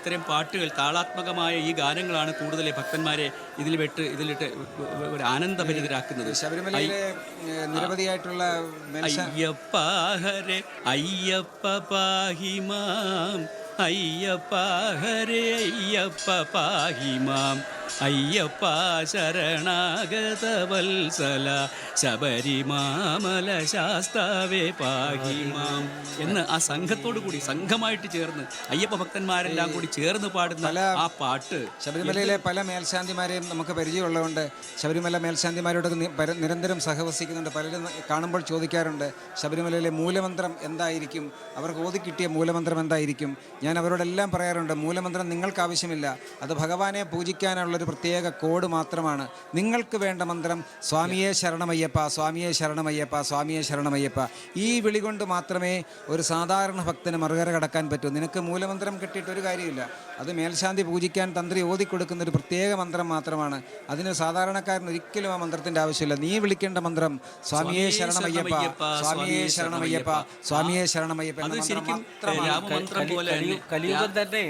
ഇത്തരം പാട്ടുകൾ, താളാത്മകമായ ഈ ഗാനങ്ങളാണ് കൂടുതൽ ഭക്തന്മാരെ ഇതിലിട്ട് ഒരു ആനന്ദഭരിതരാക്കുന്നത്. ശബരിമലയിലെ നിരവധിയായിട്ടുള്ള അയ്യപ്പ ഹരേ അയ്യപ്പ പാഹിമാം, അയ്യപ്പ ഹരേ അയ്യപ്പ പാഹിമാം, അയ്യപ്പ ശരണാഗത വത്സല ശബരിമാമല ശാസ്താവേ പാഹിമാം എന്ന് ആ സംഘത്തോടു കൂടി സംഘമായിട്ട് ചേർന്ന് അയ്യപ്പ ഭക്തന്മാരെല്ലാം കൂടി ചേർന്ന് പാടുന്ന ആ പാട്ട്. ശബരിമലയിലെ പല മേൽശാന്തിമാരെയും നമുക്ക് പരിചയമുള്ളതുകൊണ്ട് ശബരിമല മേൽശാന്തിമാരോട് നിരന്തരം സഹവസിക്കുന്നുണ്ട്. പലരും കാണുമ്പോൾ ചോദിക്കാറുണ്ട് ശബരിമലയിലെ മൂലമന്ത്രം എന്തായിരിക്കും, അവർക്ക് ഓതിക്കിട്ടിയ മൂലമന്ത്രം എന്തായിരിക്കും. ഞാൻ അവരോടെല്ലാം പറയാറുണ്ട്, മൂലമന്ത്രം നിങ്ങൾക്ക് ആവശ്യമില്ല, അത് ഭഗവാനെ പൂജിക്കാനുള്ളൊരു പ്രത്യേക കോഡ് മാത്രമാണ്. നിങ്ങൾക്ക് വേണ്ട മന്ത്രം സ്വാമിയെ ശരണമയ്യപ്പ, സ്വാമിയെ ശരണമയ്യപ്പ, സ്വാമിയെ ശരണമയ്യപ്പ. ഈ വിളി കൊണ്ട് മാത്രമേ ഒരു സാധാരണ ഭക്തന് മറുകര കടക്കാൻ പറ്റൂ. നിനക്ക് മൂലമന്ത്രം കിട്ടിയിട്ടൊരു കാര്യമില്ല. അത് മേൽശാന്തി പൂജിക്കാൻ തന്ത്രി ഓതിക്കൊടുക്കുന്ന ഒരു പ്രത്യേക മന്ത്രം മാത്രമാണ്. അതിന് സാധാരണക്കാരന് ഒരിക്കലും ആ മന്ത്രത്തിൻ്റെ ആവശ്യമില്ല. നീ വിളിക്കേണ്ട മന്ത്രം സ്വാമിയെ ശരണമയ്യപ്പ, സ്വാമിയെ ശരണമയ്യപ്പ, സ്വാമിയെ ശരണമയ്യപ്പ. കലിയുഗം തന്നെ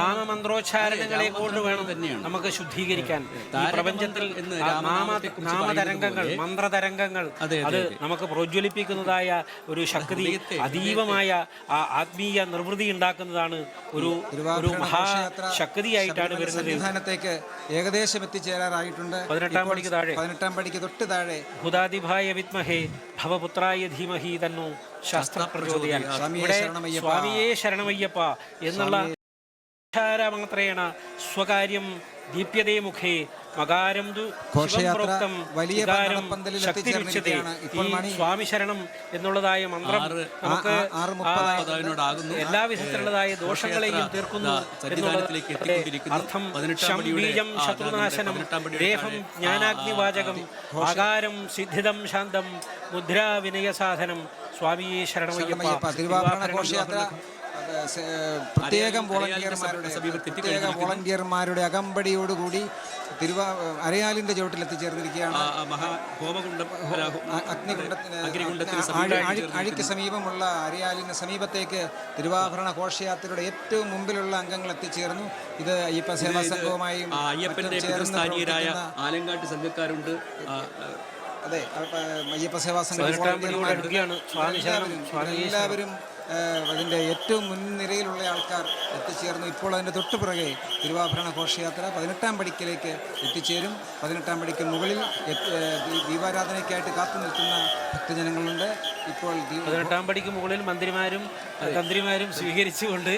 നാമമന്ത്രോച്ചാരണങ്ങളെ കൊണ്ട് വേണം നമുക്ക് ശുദ്ധീകരിക്കാൻ. ഈ പ്രപഞ്ചത്തിൽ നാമതരംഗങ്ങൾ, മന്ത്രതരംഗങ്ങൾ, അത് നമുക്ക് പ്രോജ്വലിപ്പിക്കുന്നതായ ഒരു ശക്തി, അതീവമായ ആത്മീയ നിർവൃതി ഉണ്ടാക്കുന്നതാണ്. ഒരു മഹാശക്തിയായിട്ടാണ് വരുന്നത്. സന്നിധാനത്തേക്ക് ഏകദേശം എത്തിച്ചേരാറായിട്ടുണ്ട്. 18-ാം പടിക്ക് താഴെ, 18-ാം പടിക്ക് തൊട്ട് താഴെ ഭൂതാദിഭായ വിദ്മഹേ ഭവപുത്രായ ധീമഹി തന്നോ ശാസ്ത്രപ്രചോദയാൽ. സ്വാമിയേ ശരണമയ്യപ്പ എന്നുള്ള മാത്രേണ സ്വകാര്യം ദീപ്യതേ മുഖേ മകാരം ഘോഷയാത്രം വലിയ സ്വാമി ശരണം എന്നുള്ളതായ മന്ത്രം നമുക്ക് എല്ലാവിധത്തിലുള്ളതായ ദോഷങ്ങളെയും തീർക്കുന്നു അർത്ഥം. ബീജം ശത്രുനാശനം, രേഫം ജ്ഞാനാഗ്നിവാചകം, ആകാരം സിദ്ധിതം ശാന്തം, മുദ്രാ വിനയ സാധനം. സ്വാമിയെ ശരണമയ്യപ്പ. പ്രത്യേകം വോളണ്ടിയർമാരുടെ അകമ്പടിയോടുകൂടി അരയാലിന്റെ ചുവട്ടിൽ എത്തിച്ചേർന്നിരിക്കുകയാണ്. അഴിക്ക് സമീപമുള്ള അരയാലിന് സമീപത്തേക്ക് തിരുവാഭരണ ഘോഷയാത്രയുടെ ഏറ്റവും മുമ്പിലുള്ള അംഗങ്ങൾ എത്തിച്ചേർന്നു. ഇത് അയ്യപ്പ സേവാ സംഘവുമായും ആലങ്കാട്ട് സംഘക്കാരുണ്ട്. അതെ, അയ്യപ്പ സേവാ സംഘം എല്ലാവരും അതിൻ്റെ ഏറ്റവും മുൻനിരയിലുള്ള ആൾക്കാർ എത്തിച്ചേർന്നു. ഇപ്പോൾ അതിൻ്റെ തൊട്ടുപിറകെ തിരുവാഭരണ ഘോഷയാത്ര 18-ാം പടിക്കലേക്ക് എത്തിച്ചേരും. 18-ാം പടിക്ക് മുകളിൽ ദീപാരാധനയ്ക്കായിട്ട് കാത്തു നിൽക്കുന്ന ഭക്തജനങ്ങളുണ്ട്. ഇപ്പോൾ 18-ാം പടിക്ക് മുകളിൽ മന്ത്രിമാരും തന്ത്രിമാരും സ്വീകരിച്ചുകൊണ്ട്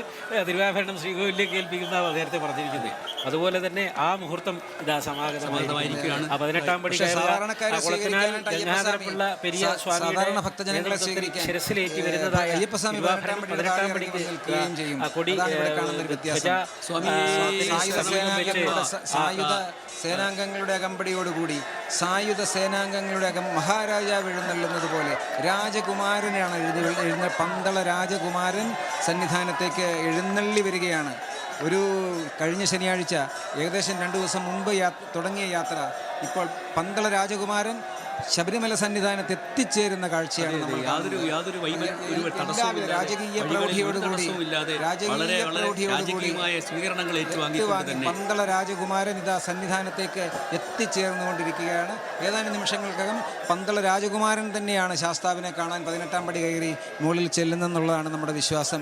തിരുവാഭരണം ശ്രീകോവിലേക്ക് ഏൽപ്പിക്കുന്ന നേരത്തെ പറഞ്ഞിരിക്കുന്നത്. അതുപോലെ തന്നെ ആ മുഹൂർത്തം ഇതാ സമാഗതമായിരിക്കുകയാണ്. 18-ാം പടി ഗംഗാധരപിള്ള പെരിയ സ്വാമിയുടെ ശിരസിലേറ്റി വരുന്നതായ 18-ാം പടിക്ക് കൊടി സായുധ സേനാംഗങ്ങളുടെ അകമ്പടിയോടുകൂടി സായുധ സേനാംഗങ്ങളുടെ മഹാരാജാവ് എഴുന്നള്ളുന്നത് പോലെ രാജകുമാരനാണ് പന്തള രാജകുമാരൻ സന്നിധാനത്തേക്ക് എഴുന്നള്ളി വരികയാണ്. കഴിഞ്ഞ ശനിയാഴ്ച ഏകദേശം 2 ദിവസം മുമ്പ് തുടങ്ങിയ യാത്ര ഇപ്പോൾ പന്തള രാജകുമാരൻ ശബരിമല സന്നിധാനത്ത് എത്തിച്ചേരുന്ന കാഴ്ചയാണ് നമ്മൾ. രാജകീയ പ്രൗഢിയോടുകൂടി പന്തള രാജകുമാരൻ ഇതാ സന്നിധാനത്തേക്ക് എത്തിച്ചേർന്നുകൊണ്ടിരിക്കുകയാണ്. ഏതാനും നിമിഷങ്ങൾക്കകം പന്തള രാജകുമാരൻ തന്നെയാണ് ശാസ്താവിനെ കാണാൻ 18-ാം പടി കയറി മുകളിൽ ചെല്ലുന്നെന്നുള്ളതാണ് നമ്മുടെ വിശ്വാസം.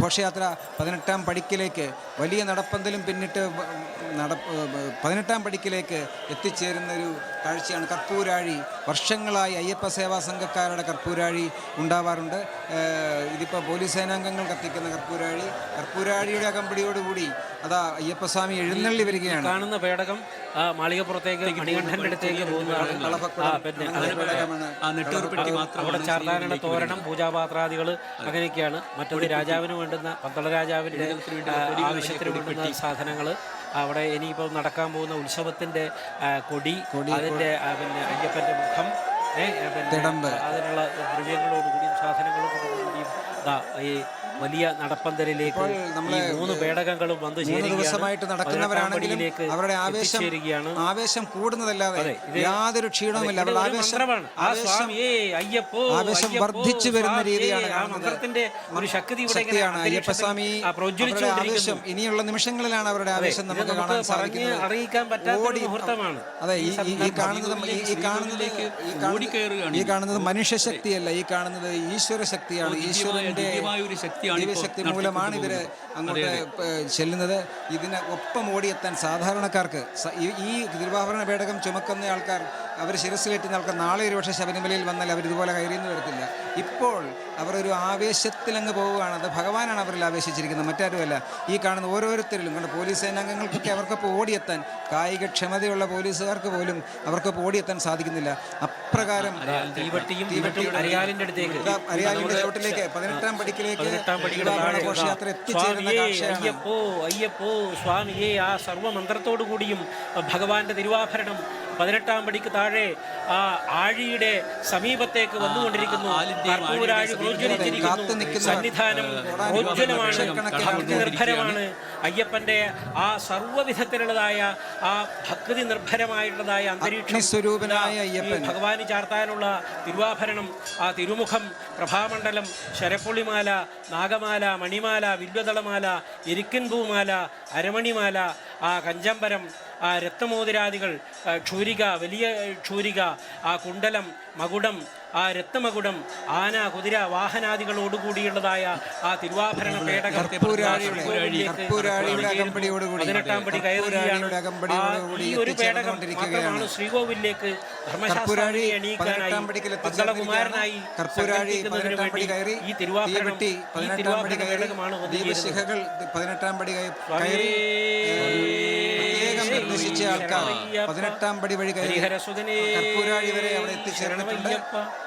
ഘോഷയാത്ര 18-ാം പടിക്കിലേക്ക് വലിയ നടപ്പന്തലും പിന്നിട്ട് 18-ാം പടിക്കിലേക്ക് എത്തിച്ചേരുന്ന ഒരു കാഴ്ചയാണ്. കർപ്പൂരാഴി വർഷങ്ങളായി അയ്യപ്പ സേവാ സംഘക്കാരുടെ കർപ്പൂരാഴി ഉണ്ടാവാറുണ്ട്. ഇതിപ്പോൾ പോലീസ് സേനാംഗങ്ങൾ കത്തിക്കുന്ന കർപ്പൂരാഴിയുടെ അകമ്പടിയോടുകൂടി അതാ അയ്യപ്പസ്വാമി എഴുന്നള്ളി വരികയാണ്. കാണുന്ന പേടകം മാളികപ്പുറത്തേക്ക് മണികണ്ഠന്റെ അടുത്തേക്ക് പോകുന്നതാണ്. അവിടെ ചാർത്താനുള്ള തോരണം, പൂജാപാത്രാദികൾ അങ്ങനെയൊക്കെയാണ്. മറ്റത് രാജാവിന് വേണ്ടുന്ന പന്തള രാജാവിൻ്റെ ആവശ്യത്തിന് വേണ്ടുന്ന സാധനങ്ങൾ. അവിടെ ഇനിയിപ്പോൾ നടക്കാൻ പോകുന്ന ഉത്സവത്തിൻ്റെ കൊടി, അതിൻ്റെ പിന്നെ അയ്യപ്പൻ്റെ മുഖം, അതിനുള്ള ദ്രവ്യങ്ങളോടുകൂടിയും സാധനങ്ങളോടുകൂടിയും ഈ വലിയ നടപ്പന്തലിലേക്ക് നമ്മള് ഈ 3 പേടകങ്ങളും വന്നു ദിവസമായിട്ട് നടക്കുന്നവരാണെങ്കിലും അവരുടെ ആവേശം കൂടുന്നതല്ലാതെ യാതൊരു ക്ഷീണവുമില്ല. അവരുടെ ആവേശം വർദ്ധിച്ചു വരുന്ന രീതിയാണ്. മന്ത്രത്തിന്റെ ഒരു ശക്തിയാണ് അയ്യപ്പസ്വാമി. ആവേശം ഇനിയുള്ള നിമിഷങ്ങളിലാണ് അവരുടെ ആവേശം നമുക്ക് കാണാൻ സാധിക്കുന്നത്. അറിയിക്കാൻ പറ്റാത്ത മുഹൂർത്തമാണ്. അതെ, ഈ കാണുന്നത് മനുഷ്യശക്തിയല്ല, ഈ കാണുന്നത് ഈശ്വര ശക്തിയാണ്. ഈശ്വരന്റെ ദിവ്യശക്തി മൂലമാണ് ഇവര് അങ്ങോട്ട് ചെല്ലുന്നത്. ഇതിന് ഒപ്പം ഓടിയെത്താൻ സാധാരണക്കാർക്ക് ഈ തിരുവാഭരണ പേടകം ചുമക്കുന്ന ആൾക്കാർ, അവർ ശിരസിലേറ്റുന്ന ആൾക്കാർ നാളെ ഒരുപക്ഷെ ശബരിമലയിൽ വന്നാൽ അവർ ഇതുപോലെ കയറിയെന്ന് വരത്തില്ല. ഇപ്പോൾ അവർ ഒരു ആവേശത്തിലങ്ങ് പോവുകയാണ്. അത് ഭഗവാനാണ് അവരിൽ ആവേശിച്ചിരിക്കുന്നത്, മറ്റാരുമല്ല. ഈ കാണുന്ന ഓരോരുത്തരിലും കണ്ട് പോലീസ് സേനാംഗങ്ങൾക്കൊക്കെ അവർക്കൊപ്പം ഓടിയെത്താൻ, കായിക ക്ഷമതയുള്ള പോലീസുകാർക്ക് പോലും അവർക്കൊപ്പം ഓടിയെത്താൻ സാധിക്കുന്നില്ല. അപ്രകാരം അരിയാലിന്റെ ചോട്ടിലേക്ക് 18-ാം പടിക്കിലേക്ക് ഘോഷയാത്ര എത്തിച്ചേരുന്ന കാഴ്ചയാണ്. അയ്യപ്പോ സ്വാമിയെ ആ സർവമന്ത്രത്തോടു കൂടിയും ഭഗവാന്റെ തിരുവാഭരണം 18-ാം പടിക്ക് താഴെ ആ ആഴിയുടെ സമീപത്തേക്ക് വന്നുകൊണ്ടിരിക്കുന്നു. സന്നിധാനം പ്രോജ്വലമാണ്, ഭക്തി നിർഭരമാണ്. അയ്യപ്പന്റെ ആ സർവ്വവിധത്തിലുള്ളതായ ആ ഭക്തി നിർഭരമായിട്ടുള്ളതായ അന്തരീക്ഷം ഭഗവാന് ചാർത്താനുള്ള തിരുവാഭരണം, ആ തിരുമുഖം, പ്രഭാമണ്ഡലം, ശരപ്പുള്ളിമാല, നാഗമാല, മണിമാല, വില്വദളമാല, എരിക്കൻപൂമാല, അരമണിമാല, ആ കഞ്ചമ്പരം, ആ രത്നമോതിരാദികൾ, ക്ഷൂരിക, വലിയ ക്ഷൂരിക, ആ കുണ്ടലം, മകുടം, ആ രത്നമകുടം, ആന, കുതിര, വാഹനാദികളോടുകൂടിയുള്ളതായ ആ തിരുവാഭരണ പേടകം 18-ാം പടി കയറുകയാണ്. ഈ ഒരു പേടകം മാത്രമാണ് ശ്രീകോവിലേക്ക് ധർമ്മശാസ്ത്രം എണീക്കാനായി പന്തളകുമാരനായി സങ്കല്പിക്കുന്നതിന് വേണ്ടി ഈ തിരുവാഭരണം, ഈ തിരുവാഭരണ പേടകമാണ് ദീപശിഖകൾ 18-ാം പടി കയറി നിർദ്ദേശിച്ച ആൾക്കാർ 18-ാം പടി വഴി കയറി കർപ്പൂരാഴി വരെ അവിടെ എത്തിച്ചേർന്നിട്ടുണ്ട്.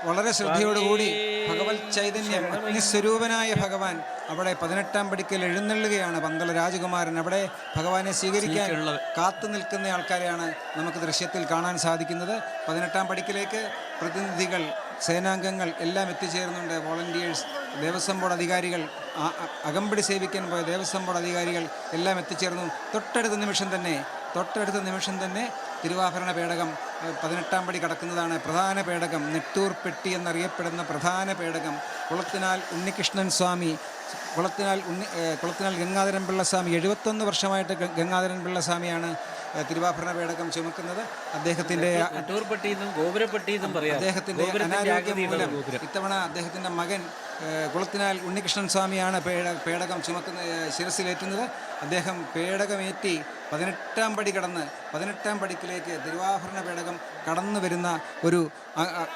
വളരെ ശ്രദ്ധയോടുകൂടി ഭഗവത് ചൈതന്യം, അഗ്നിസ്വരൂപനായ ഭഗവാൻ അവിടെ 18-ാം പടിക്കൽ എഴുന്നള്ളുകയാണ്. പന്തള രാജകുമാരൻ അവിടെ ഭഗവാനെ സ്വീകരിക്കാൻ കാത്തു നിൽക്കുന്ന ആൾക്കാരെയാണ് നമുക്ക് ദൃശ്യത്തിൽ കാണാൻ സാധിക്കുന്നത്. 18-ാം പടിക്കിലേക്ക് പ്രതിനിധികൾ, സേനാംഗങ്ങൾ എല്ലാം എത്തിച്ചേരുന്നുണ്ട്. വോളണ്ടിയേഴ്സ്, ദേവസ്വം ബോർഡ് അധികാരികൾ, അകമ്പടി സേവിക്കാൻ പോയ ദേവസ്വം ബോർഡ് അധികാരികൾ എല്ലാം എത്തിച്ചേർന്നു. തൊട്ടടുത്ത നിമിഷം തന്നെ തിരുവാഭരണ പേടകം 18-ാം പടി കടക്കുന്നതാണ്. പ്രധാന പേടകം, നെട്ടൂർ പെട്ടി എന്നറിയപ്പെടുന്ന പ്രധാന പേടകം, കുളത്തിനാൽ ഉണ്ണികൃഷ്ണൻ സ്വാമി, കുളത്തിനാൽ ഗംഗാധരൻ പിള്ള സ്വാമി, 71 വർഷമായിട്ട് ഗംഗാധരൻ പിള്ള സ്വാമിയാണ് തിരുവാഭരണ പേടകം ചുമക്കുന്നത്. അദ്ദേഹത്തിൻ്റെ അനാരോഗ്യം മൂലം ഇത്തവണ അദ്ദേഹത്തിൻ്റെ മകൻ കുളത്തിനാൽ ഉണ്ണികൃഷ്ണൻ സ്വാമിയാണ് പേടകം ശിരസിലേറ്റുന്നത്. അദ്ദേഹം പേടകമേറ്റി 18-ാം പടി കടന്ന് 18-ാം പടിക്കിലേക്ക് തിരുവാഭരണ പേടകം കടന്നു വരുന്ന ഒരു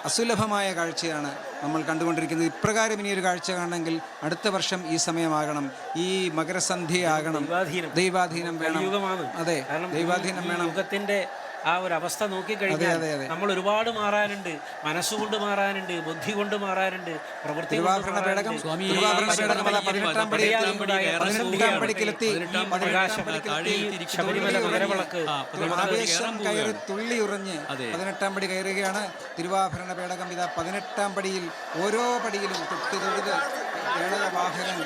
അസുലഭമായ കാഴ്ചയാണ് നമ്മൾ കണ്ടുകൊണ്ടിരിക്കുന്നത്. ഇപ്രകാരം ഇനിയൊരു കാഴ്ച കാണണമെങ്കിൽ അടുത്ത വർഷം ഈ സമയമാകണം, ഈ മകരസന്ധ്യയാകണം. ദൈവാധീനം വേണം. അതെ, ദൈവാധീനം വേണം. യുഗത്തിന്റെ ആ ഒരു അവസ്ഥ നോക്കിക്കഴിഞ്ഞാൽ നമ്മൾ ഒരുപാട് മാറാനുണ്ട്. മനസ്സുകൊണ്ട് മാറാനുണ്ട്, ബുദ്ധി കൊണ്ട് മാറാനുണ്ട്, പ്രവൃത്തി ശബരിമല മകരവിളക്ക് തുള്ളിയുറഞ്ഞ് 18-ാം പടി കയറുകയാണ്. തിരുവാഭരണ പേടകം ഇതാ 18-ാം പടിയിൽ ഓരോ പടിയിലും തൊഴുത് പേടകവാഹകൻ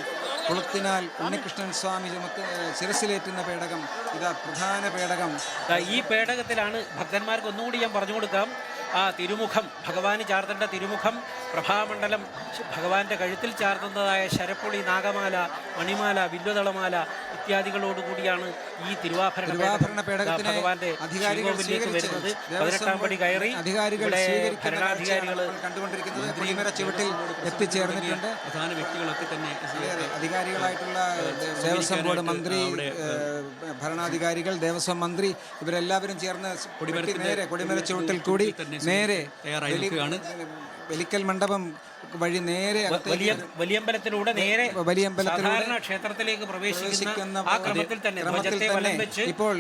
കുളത്തിനാൽ ഉണ്ണികൃഷ്ണൻ സ്വാമി ശിരസിലേറ്റുന്ന പേടകം ഇതാ പ്രധാന പേടകം. ഈ പേടകത്തിലാണ് ഭക്തന്മാർക്ക് ഒന്നുകൂടി ഞാൻ പറഞ്ഞു കൊടുക്കാം. ആ തിരുമുഖം, ഭഗവാന് ചാർത്തേണ്ട തിരുമുഖം, പ്രഭാമണ്ഡലം, ഭഗവാന്റെ കഴുത്തിൽ ചാർത്തുന്നതായ ശരപ്പൊളി, നാഗമാല, മണിമാല, വില്വദളമാല ഇത്യാദികളോടുകൂടിയാണ് ഈ തിരുവാഭരണ പേടകത്തിന് ഭഗവാന്റെ ശ്രീകോവിലേക്ക് വരുന്നത്. 18-ാം പടി കയറി ഭരണാധികാരികൾ കണ്ടുകൊണ്ടിരിക്കുന്നത് ചുവട്ടിൽ എത്തിച്ചേർന്നിട്ടുണ്ട്. പ്രധാന വ്യക്തികളൊക്കെ തന്നെ അധികാരികളായിട്ടുള്ള ദേവസ്വം ബോർഡ് മന്ത്രി, ഭരണാധികാരികൾ, ദേവസ്വം മന്ത്രി ഇവരെല്ലാവരും ചേർന്ന് കൊടിമര ചുവട്ടിൽ കൂടി നേരെ ബലിക്കൽ മണ്ഡപം വഴി നേരെ വലിയമ്പലത്തിലൂടെ സാധാരണ ക്ഷേത്രത്തിലേക്ക് പ്രവേശിക്കുന്ന ആ ക്രമത്തിൽ തന്നെ ഇപ്പോൾ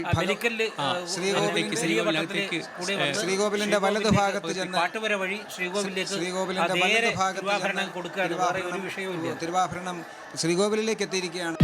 ശ്രീകോവിലിന്റെ വലതു ഭാഗത്ത് ചെന്ന് പാട്ടുവര വഴി ശ്രീകോവിലിന്റെ വലതു ഭാഗത്ത് കൊടുക്കുക. തിരുവാഭരണം ശ്രീകോവിലിലേക്ക് എത്തിയിരിക്കുകയാണ്.